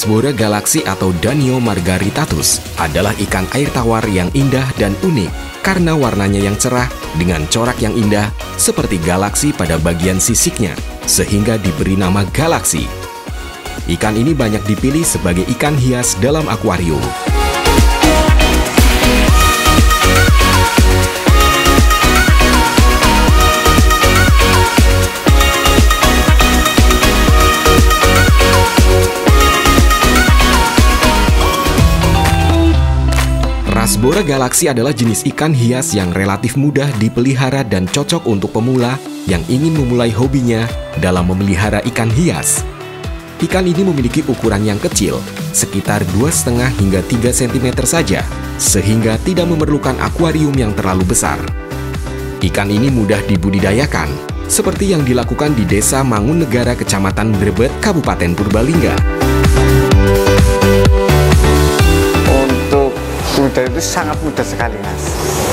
Rasbora galaxy atau Danio margaritatus adalah ikan air tawar yang indah dan unik karena warnanya yang cerah dengan corak yang indah seperti galaksi pada bagian sisiknya, sehingga diberi nama galaksi. Ikan ini banyak dipilih sebagai ikan hias dalam akuarium. Rasbora galaxy adalah jenis ikan hias yang relatif mudah dipelihara dan cocok untuk pemula yang ingin memulai hobinya dalam memelihara ikan hias. Ikan ini memiliki ukuran yang kecil, sekitar 2,5 hingga 3 cm saja, sehingga tidak memerlukan akuarium yang terlalu besar. Ikan ini mudah dibudidayakan, seperti yang dilakukan di Desa Mangunegara, Kecamatan Brebet, Kabupaten Purbalingga. Budidaya itu sangat mudah sekali, Mas.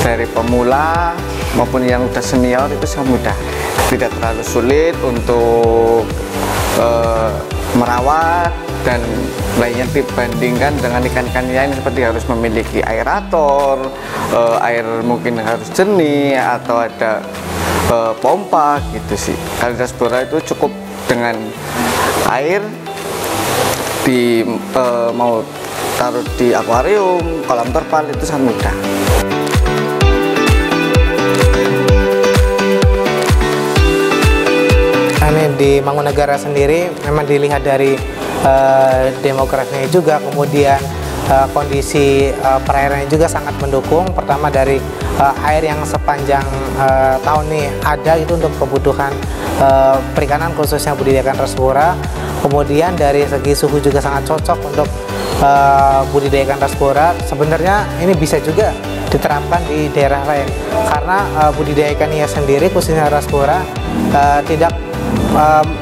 Dari pemula maupun yang udah senior itu sangat mudah. Tidak terlalu sulit untuk merawat dan lainnya dibandingkan dengan ikan-ikan lain seperti harus memiliki aerator, air mungkin harus jernih atau ada pompa gitu sih. Kalau Rasbora itu cukup dengan air mau taruh di akuarium, kolam terpal itu sangat mudah. Ini di Mangunegara sendiri memang dilihat dari demografinya juga, kemudian kondisi perairannya juga sangat mendukung. Pertama dari air yang sepanjang tahun ini ada itu untuk kebutuhan perikanan khususnya budidayakan Rasbora. Kemudian dari segi suhu juga sangat cocok untuk budidayakan Rasbora. Sebenarnya ini bisa juga diterapkan di daerah lain karena budidaya ikan hias sendiri khususnya Rasbora tidak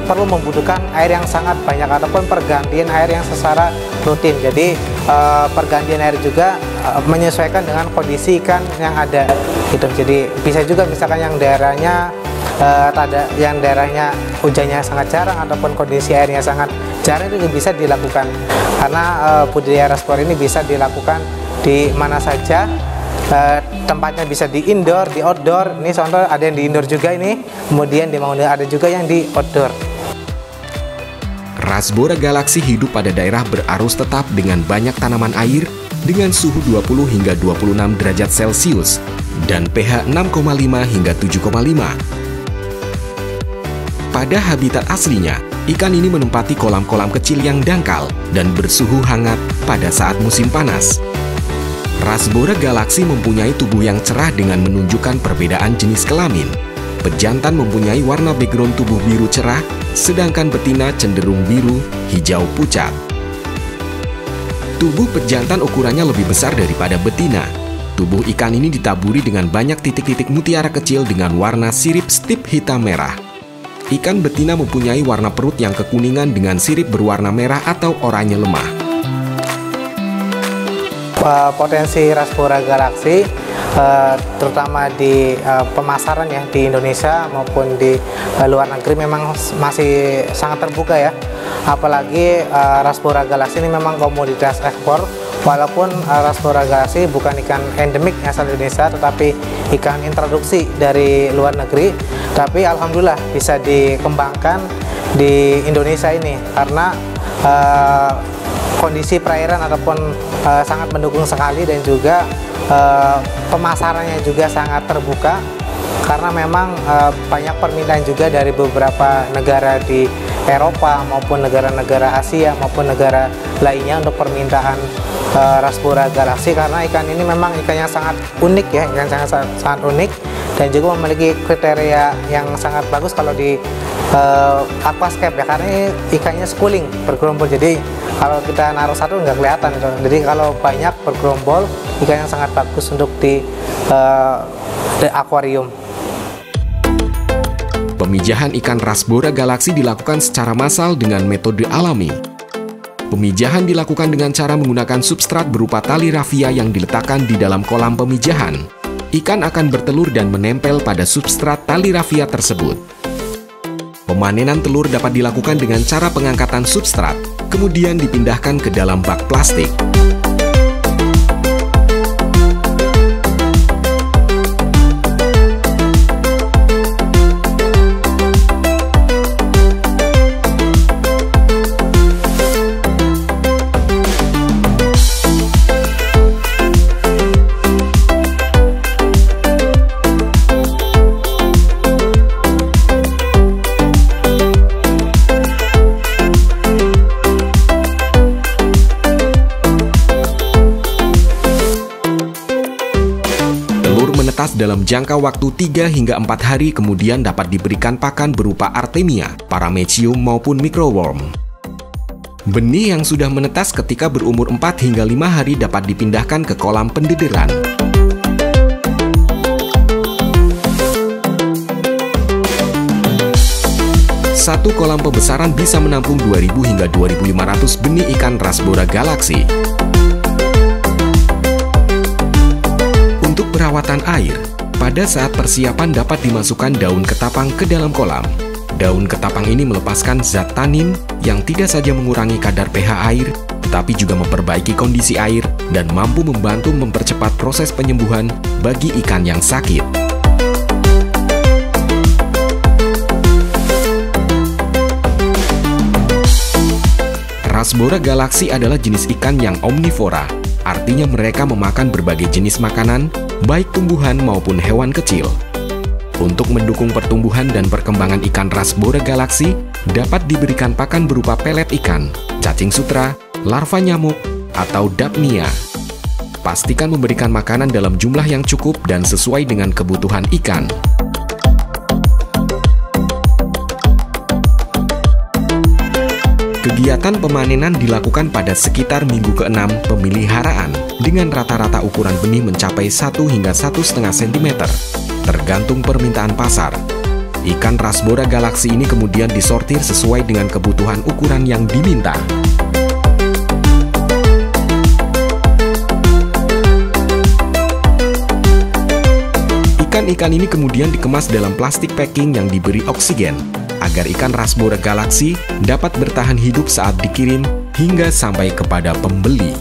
perlu membutuhkan air yang sangat banyak ataupun pergantian air yang secara rutin. Jadi pergantian air juga menyesuaikan dengan kondisi ikan yang ada gitu. Jadi bisa juga misalkan yang daerahnya hujannya sangat jarang ataupun kondisi airnya sangat jarang, itu bisa dilakukan karena budidaya Rasbora ini bisa dilakukan di mana saja. Tempatnya bisa di indoor, di outdoor. Ini contoh ada yang di indoor juga ini, kemudian di Mangunegara ada juga yang di outdoor. Rasbora galaxy hidup pada daerah berarus tetap dengan banyak tanaman air dengan suhu 20 hingga 26 derajat Celcius dan pH 6,5 hingga 7,5. Pada habitat aslinya, ikan ini menempati kolam-kolam kecil yang dangkal dan bersuhu hangat pada saat musim panas. Rasbora galaxy mempunyai tubuh yang cerah dengan menunjukkan perbedaan jenis kelamin. Pejantan mempunyai warna background tubuh biru cerah, sedangkan betina cenderung biru hijau pucat. Tubuh pejantan ukurannya lebih besar daripada betina. Tubuh ikan ini ditaburi dengan banyak titik-titik mutiara kecil dengan warna sirip strip hitam merah. Ikan betina mempunyai warna perut yang kekuningan dengan sirip berwarna merah atau oranye lemah. Potensi Rasbora galaxy terutama di pemasaran ya di Indonesia maupun di luar negeri memang masih sangat terbuka ya. Apalagi Rasbora galaxy ini memang komoditas ekspor. Walaupun Rasbora galaxy bukan ikan endemik asal Indonesia, tetapi ikan introduksi dari luar negeri, tapi alhamdulillah bisa dikembangkan di Indonesia ini karena kondisi perairan ataupun sangat mendukung sekali, dan juga pemasarannya juga sangat terbuka karena memang banyak permintaan juga dari beberapa negara di Eropa maupun negara-negara Asia maupun negara lainnya untuk permintaan Rasbora galaxy karena ikan ini memang ikan yang sangat unik ya, ikan sangat unik dan juga memiliki kriteria yang sangat bagus kalau di aquascape ya, karena ini ikannya schooling bergerombol, jadi kalau kita naruh satu nggak kelihatan gitu. Jadi kalau banyak bergerombol, ikan yang sangat bagus untuk di akuarium. Pemijahan ikan Rasbora galaxy dilakukan secara massal dengan metode alami. Pemijahan dilakukan dengan cara menggunakan substrat berupa tali rafia yang diletakkan di dalam kolam pemijahan. Ikan akan bertelur dan menempel pada substrat tali rafia tersebut. Pemanenan telur dapat dilakukan dengan cara pengangkatan substrat. kemudian dipindahkan ke dalam bak plastik. Menetas dalam jangka waktu 3 hingga 4 hari, kemudian dapat diberikan pakan berupa Artemia, Paramecium maupun microworm. Benih yang sudah menetas ketika berumur 4 hingga 5 hari dapat dipindahkan ke kolam pendederan. Satu kolam pembesaran bisa menampung 2.000 hingga 2.500 benih ikan Rasbora galaxy. Untuk perawatan air, pada saat persiapan dapat dimasukkan daun ketapang ke dalam kolam. Daun ketapang ini melepaskan zat tanin yang tidak saja mengurangi kadar pH air, tetapi juga memperbaiki kondisi air dan mampu membantu mempercepat proses penyembuhan bagi ikan yang sakit. Rasbora galaxy adalah jenis ikan yang omnivora. Artinya mereka memakan berbagai jenis makanan, baik tumbuhan maupun hewan kecil. Untuk mendukung pertumbuhan dan perkembangan ikan Rasbora galaxy, dapat diberikan pakan berupa pelet ikan, cacing sutra, larva nyamuk, atau dapnia. Pastikan memberikan makanan dalam jumlah yang cukup dan sesuai dengan kebutuhan ikan. Kegiatan pemanenan dilakukan pada sekitar minggu ke-6 pemeliharaan dengan rata-rata ukuran benih mencapai 1 hingga 1,5 cm, tergantung permintaan pasar. Ikan Rasbora galaxy ini kemudian disortir sesuai dengan kebutuhan ukuran yang diminta. Ikan-ikan ini kemudian dikemas dalam plastik packing yang diberi oksigen, agar ikan Rasbora galaxy dapat bertahan hidup saat dikirim hingga sampai kepada pembeli.